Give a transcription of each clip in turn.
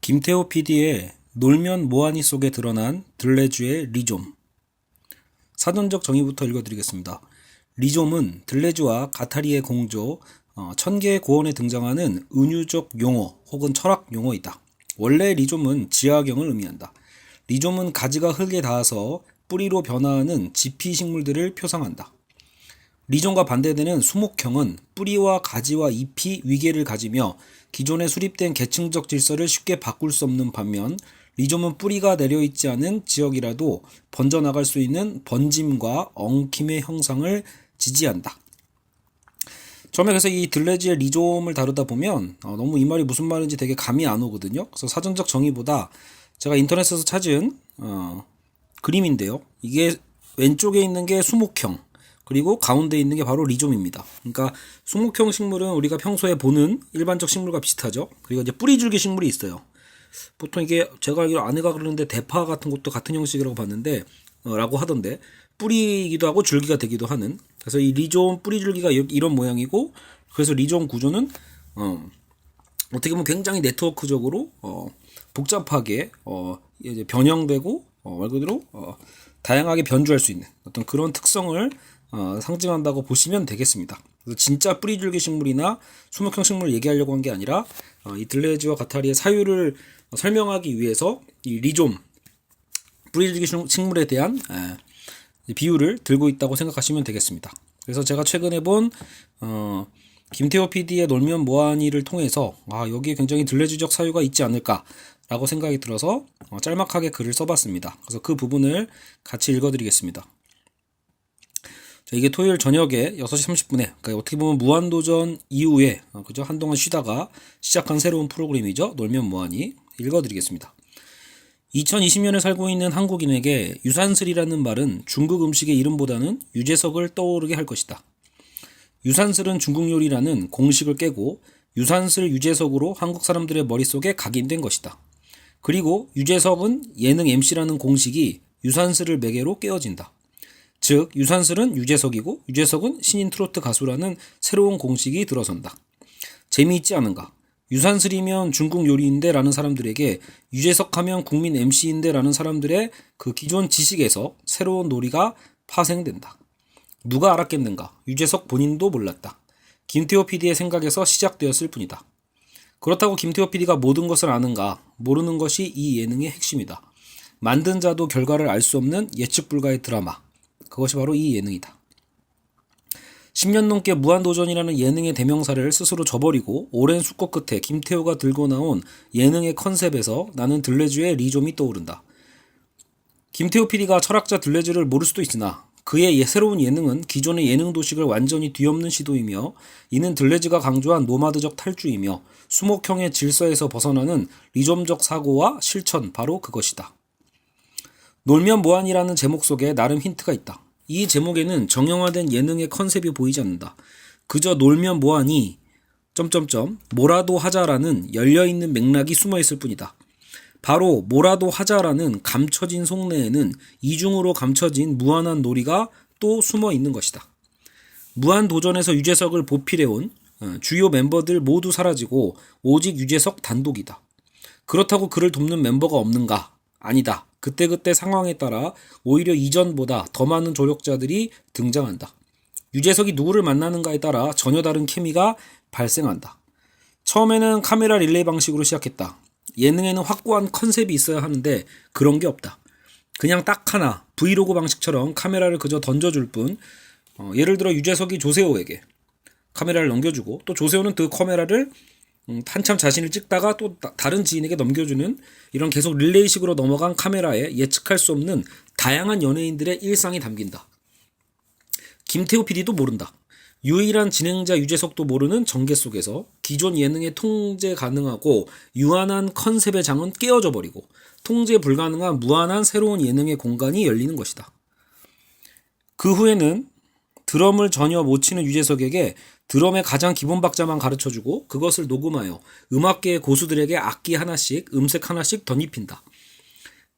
김태호 PD의 놀면 뭐하니 속에 드러난 들레주의 리좀. 사전적 정의부터 읽어드리겠습니다. 리좀은 들레주와 가타리의 공조, 천개의 고원에 등장하는 은유적 용어 혹은 철학 용어이다. 원래 리좀은 지하경을 의미한다. 리좀은 가지가 흙에 닿아서 뿌리로 변화하는 지피식물들을 표상한다. 리좀과 반대되는 수목형은 뿌리와 가지와 잎이 위계를 가지며 기존에 수립된 계층적 질서를 쉽게 바꿀 수 없는 반면 리좀은 뿌리가 내려있지 않은 지역이라도 번져나갈 수 있는 번짐과 엉킴의 형상을 지지한다. 처음에 그래서 이 들레주의 리좀을 다루다 보면 너무 이 말이 무슨 말인지 되게 감이 안 오거든요. 그래서 사전적 정의보다 제가 인터넷에서 찾은 그림인데요. 이게 왼쪽에 있는 게 수목형, 그리고 가운데 있는 게 바로 리좀입니다. 그러니까 수목형 식물은 우리가 평소에 보는 일반적 식물과 비슷하죠. 그리고 이제 뿌리줄기 식물이 있어요. 보통 이게 제가 알기로 아내가 그러는데 대파 같은 것도 같은 형식이라고 봤는데 라고 하던데 뿌리이기도 하고 줄기가 되기도 하는. 그래서 이 리좀 뿌리줄기가 이런 모양이고, 그래서 리좀 구조는 어떻게 보면 굉장히 네트워크적으로 복잡하게 이제 변형되고 말 그대로 다양하게 변주할 수 있는 어떤 그런 특성을 상징한다고 보시면 되겠습니다. 그래서 진짜 뿌리줄기 식물이나 수목형 식물을 얘기하려고 한 게 아니라 이 들레주와 가타리의 사유를 설명하기 위해서 이 리좀 뿌리줄기 식물에 대한 비유를 들고 있다고 생각하시면 되겠습니다. 그래서 제가 최근에 본 김태호 PD의 놀면 뭐하니를 통해서 여기에 굉장히 들레주적 사유가 있지 않을까라고 생각이 들어서 짤막하게 글을 써봤습니다. 그래서 그 부분을 같이 읽어드리겠습니다. 자, 이게 토요일 저녁에 6시 30분에 그러니까 어떻게 보면 무한도전 이후에 그죠? 한동안 쉬다가 시작한 새로운 프로그램이죠. 놀면 뭐하니 읽어드리겠습니다. 2020년에 살고 있는 한국인에게 유산슬이라는 말은 중국 음식의 이름보다는 유재석을 떠오르게 할 것이다. 유산슬은 중국 요리라는 공식을 깨고 유산슬 유재석으로 한국 사람들의 머릿속에 각인된 것이다. 그리고 유재석은 예능 MC라는 공식이 유산슬을 매개로 깨어진다. 즉 유산슬은 유재석이고 유재석은 신인 트로트 가수라는 새로운 공식이 들어선다. 재미있지 않은가? 유산슬이면 중국 요리인데 라는 사람들에게 유재석하면 국민 MC인데 라는 사람들의 그 기존 지식에서 새로운 놀이가 파생된다. 누가 알았겠는가? 유재석 본인도 몰랐다. 김태호 PD의 생각에서 시작되었을 뿐이다. 그렇다고 김태호 PD가 모든 것을 아는가? 모르는 것이 이 예능의 핵심이다. 만든 자도 결과를 알 수 없는 예측 불가의 드라마. 그것이 바로 이 예능이다. 10년 넘게 무한도전이라는 예능의 대명사를 스스로 저버리고 오랜 숙고 끝에 김태호가 들고 나온 예능의 컨셉에서 나는 들레주의 리좀이 떠오른다. 김태호 PD가 철학자 들레주를 모를 수도 있으나 그의 새로운 예능은 기존의 예능 도식을 완전히 뒤엎는 시도이며 이는 들레주가 강조한 노마드적 탈주이며 수목형의 질서에서 벗어나는 리좀적 사고와 실천 바로 그것이다. 놀면 뭐하니라는 제목 속에 나름 힌트가 있다. 이 제목에는 정형화된 예능의 컨셉이 보이지 않는다. 그저 놀면 뭐하니 뭐라도 하자라는 열려있는 맥락이 숨어있을 뿐이다. 바로 뭐라도 하자라는 감춰진 속내에는 이중으로 감춰진 무한한 놀이가 또 숨어있는 것이다. 무한도전에서 유재석을 보필해온 주요 멤버들 모두 사라지고 오직 유재석 단독이다. 그렇다고 그를 돕는 멤버가 없는가? 아니다. 그때그때 상황에 따라 오히려 이전보다 더 많은 조력자들이 등장한다. 유재석이 누구를 만나는가에 따라 전혀 다른 케미가 발생한다. 처음에는 카메라 릴레이 방식으로 시작했다. 예능에는 확고한 컨셉이 있어야 하는데 그런 게 없다. 그냥 딱 하나 브이로그 방식처럼 카메라를 그저 던져줄 뿐 예를 들어 유재석이 조세호에게 카메라를 넘겨주고 또 조세호는 그 카메라를 한참 자신을 찍다가 또 다른 지인에게 넘겨주는 이런 계속 릴레이식으로 넘어간 카메라에 예측할 수 없는 다양한 연예인들의 일상이 담긴다. 김태호 PD도 모른다. 유일한 진행자 유재석도 모르는 전개 속에서 기존 예능의 통제 가능하고 유한한 컨셉의 장은 깨어져 버리고 통제 불가능한 무한한 새로운 예능의 공간이 열리는 것이다. 그 후에는 드럼을 전혀 못 치는 유재석에게 드럼의 가장 기본 박자만 가르쳐주고 그것을 녹음하여 음악계의 고수들에게 악기 하나씩, 음색 하나씩 덧입힌다.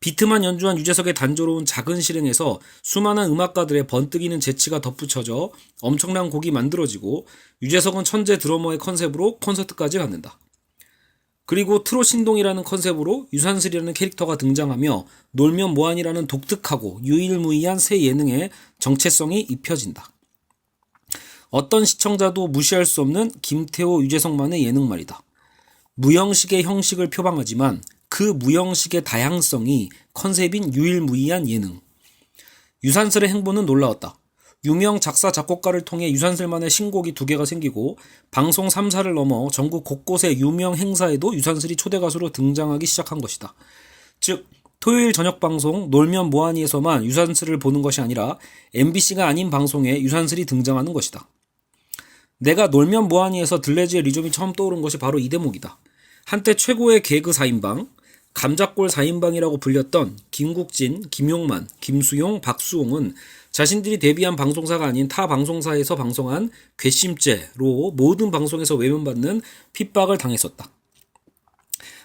비트만 연주한 유재석의 단조로운 작은 실행에서 수많은 음악가들의 번뜩이는 재치가 덧붙여져 엄청난 곡이 만들어지고 유재석은 천재 드러머의 컨셉으로 콘서트까지 갖는다. 그리고 트롯신동이라는 컨셉으로 유산슬이라는 캐릭터가 등장하며 놀면 뭐하니라는 독특하고 유일무이한 새 예능의 정체성이 입혀진다. 어떤 시청자도 무시할 수 없는 김태호, 유재석만의 예능 말이다. 무형식의 형식을 표방하지만 그 무형식의 다양성이 컨셉인 유일무이한 예능. 유산슬의 행보는 놀라웠다. 유명 작사 작곡가를 통해 유산슬만의 신곡이 2개가 생기고 방송 3사를 넘어 전국 곳곳의 유명 행사에도 유산슬이 초대 가수로 등장하기 시작한 것이다. 즉 토요일 저녁 방송 놀면 뭐하니에서만 유산슬을 보는 것이 아니라 MBC가 아닌 방송에 유산슬이 등장하는 것이다. 내가 놀면 뭐하니에서 들레즈의 리좀이 처음 떠오른 것이 바로 이 대목이다. 한때 최고의 개그 4인방, 감자골 4인방이라고 불렸던 김국진, 김용만, 김수용, 박수홍은 자신들이 데뷔한 방송사가 아닌 타 방송사에서 방송한 괘씸죄로 모든 방송에서 외면받는 핍박을 당했었다.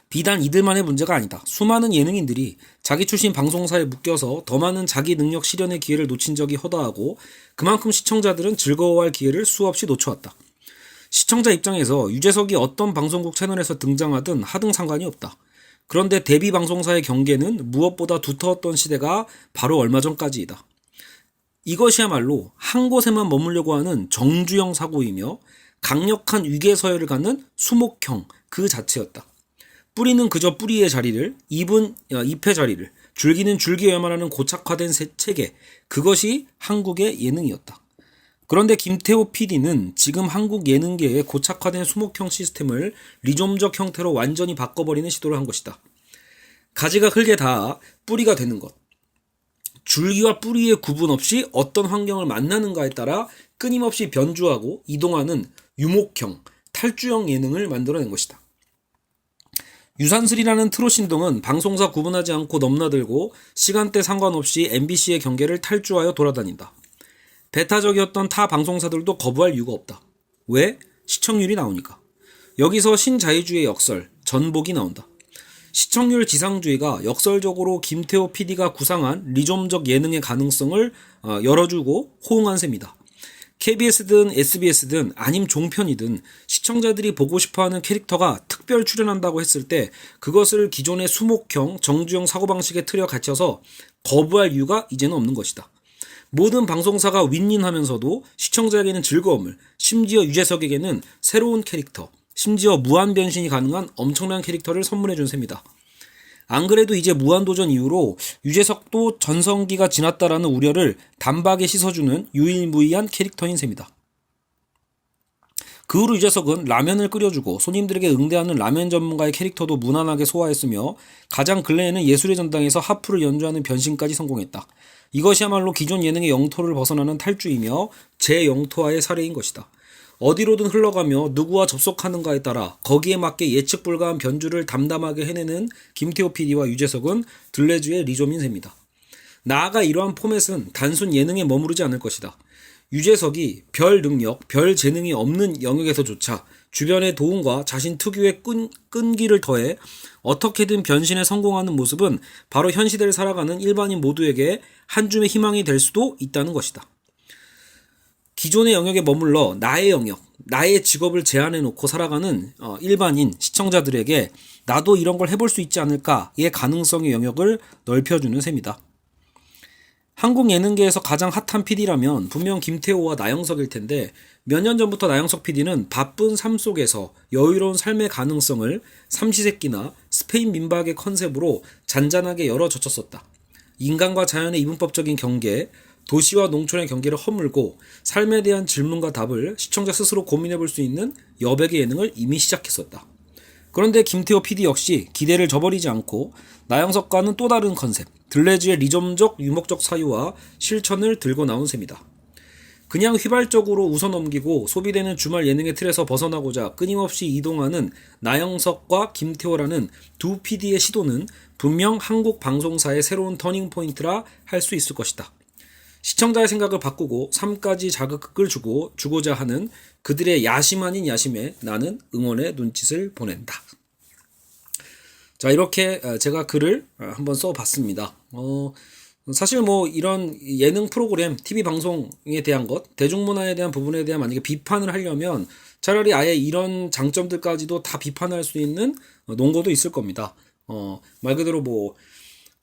비단 이들만의 문제가 아니다. 수많은 예능인들이 자기 출신 방송사에 묶여서 더 많은 자기 능력 실현의 기회를 놓친 적이 허다하고 그만큼 시청자들은 즐거워할 기회를 수없이 놓쳐왔다. 시청자 입장에서 유재석이 어떤 방송국 채널에서 등장하든 하등 상관이 없다. 그런데 데뷔 방송사의 경계는 무엇보다 두터웠던 시대가 바로 얼마 전까지이다. 이것이야말로 한 곳에만 머물려고 하는 정주영 사고이며 강력한 위계서열을 갖는 수목형 그 자체였다. 뿌리는 그저 뿌리의 자리를, 잎은 잎의 자리를, 줄기는 줄기여야만 하는 고착화된 체계, 그것이 한국의 예능이었다. 그런데 김태호 PD는 지금 한국 예능계의 고착화된 수목형 시스템을 리좀적 형태로 완전히 바꿔버리는 시도를 한 것이다. 가지가 흙에 닿아 뿌리가 되는 것. 줄기와 뿌리의 구분 없이 어떤 환경을 만나는가에 따라 끊임없이 변주하고 이동하는 유목형, 탈주형 예능을 만들어낸 것이다. 유산슬이라는 트롯신동은 방송사 구분하지 않고 넘나들고 시간대 상관없이 MBC의 경계를 탈주하여 돌아다닌다. 배타적이었던 타 방송사들도 거부할 이유가 없다. 왜? 시청률이 나오니까. 여기서 신자유주의 역설, 전복이 나온다. 시청률 지상주의가 역설적으로 김태호 PD가 구상한 리좀적 예능의 가능성을 열어주고 호응한 셈이다. KBS든 SBS든 아님 종편이든 시청자들이 보고 싶어하는 캐릭터가 특별 출연한다고 했을 때 그것을 기존의 수목형, 정주형 사고방식에 틀어 갇혀서 거부할 이유가 이제는 없는 것이다. 모든 방송사가 윈윈하면서도 시청자에게는 즐거움을, 심지어 유재석에게는 새로운 캐릭터, 심지어 무한 변신이 가능한 엄청난 캐릭터를 선물해준 셈이다. 안 그래도 이제 무한도전 이후로 유재석도 전성기가 지났다라는 우려를 단박에 씻어주는 유일무이한 캐릭터인 셈이다. 그 후로 유재석은 라면을 끓여주고 손님들에게 응대하는 라면 전문가의 캐릭터도 무난하게 소화했으며 가장 근래에는 예술의 전당에서 하프를 연주하는 변신까지 성공했다. 이것이야말로 기존 예능의 영토를 벗어나는 탈주이며 재영토화의 사례인 것이다. 어디로든 흘러가며 누구와 접속하는가에 따라 거기에 맞게 예측 불가한 변주를 담담하게 해내는 김태호 PD와 유재석은 들레주의 리좀인 셈이다. 나아가 이러한 포맷은 단순 예능에 머무르지 않을 것이다. 유재석이 별 능력, 별 재능이 없는 영역에서조차 주변의 도움과 자신 특유의 끈기를 더해 어떻게든 변신에 성공하는 모습은 바로 현 시대를 살아가는 일반인 모두에게 한 줌의 희망이 될 수도 있다는 것이다. 기존의 영역에 머물러 나의 영역, 나의 직업을 제한해놓고 살아가는 일반인 시청자들에게 나도 이런 걸 해볼 수 있지 않을까의 가능성의 영역을 넓혀주는 셈이다. 한국 예능계에서 가장 핫한 PD라면 분명 김태호와 나영석일 텐데 몇 년 전부터 나영석 PD는 바쁜 삶 속에서 여유로운 삶의 가능성을 삼시세끼나 스페인 민박의 컨셉으로 잔잔하게 열어젖혔었다. 인간과 자연의 이분법적인 경계, 도시와 농촌의 경계를 허물고 삶에 대한 질문과 답을 시청자 스스로 고민해볼 수 있는 여백의 예능을 이미 시작했었다. 그런데 김태호 PD 역시 기대를 저버리지 않고 나영석과는 또 다른 컨셉, 들레즈의 리좀적 유목적 사유와 실천을 들고 나온 셈이다. 그냥 휘발적으로 웃어넘기고 소비되는 주말 예능의 틀에서 벗어나고자 끊임없이 이동하는 나영석과 김태호라는 두 PD의 시도는 분명 한국 방송사의 새로운 터닝포인트라 할 수 있을 것이다. 시청자의 생각을 바꾸고 삶까지 자극을 주고자 하는 그들의 야심 아닌 야심에 나는 응원의 눈짓을 보낸다. 자, 이렇게 제가 글을 한번 써봤습니다. 사실 뭐 이런 예능 프로그램, TV 방송에 대한 것, 대중문화에 대한 부분에 대한 만약에 비판을 하려면 차라리 아예 이런 장점들까지도 다 비판할 수 있는 논거도 있을 겁니다. 말 그대로 뭐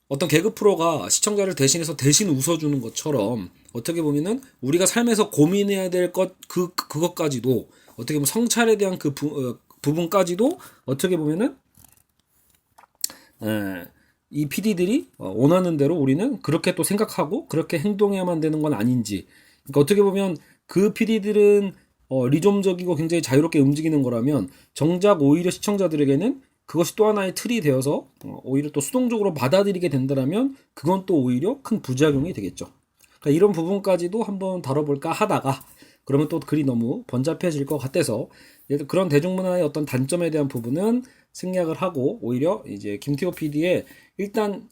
어떤 개그 프로가 시청자를 대신해서 대신 웃어주는 것처럼 어떻게 보면은 우리가 삶에서 고민해야 될 그것까지도 어떻게 보면 성찰에 대한 부분까지도 어떻게 보면은 이 PD들이 원하는 대로 우리는 그렇게 또 생각하고 그렇게 행동해야만 되는 건 아닌지. 그러니까 어떻게 보면 그 PD들은 리좀적이고 굉장히 자유롭게 움직이는 거라면 정작 오히려 시청자들에게는 그것이 또 하나의 틀이 되어서 오히려 또 수동적으로 받아들이게 된다면 그건 또 오히려 큰 부작용이 되겠죠. 그러니까 이런 부분까지도 한번 다뤄볼까 하다가 그러면 또 글이 너무 번잡해질 것 같아서 그런 대중문화의 어떤 단점에 대한 부분은 생략을 하고 오히려 이제 김태호 PD의 일단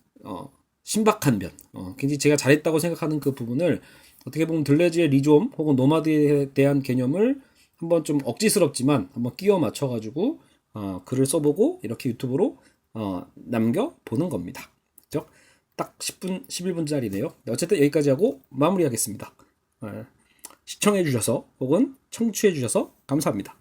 신박한 면, 굉장히 제가 잘했다고 생각하는 그 부분을 어떻게 보면 들레즈의 리좀 혹은 노마드에 대한 개념을 한번 좀 억지스럽지만 한번 끼워 맞춰가지고 글을 써보고 이렇게 유튜브로 남겨보는 겁니다. 그죠? 딱 10분, 11분짜리네요. 어쨌든 여기까지 하고 마무리하겠습니다. 시청해주셔서 혹은 청취해주셔서 감사합니다.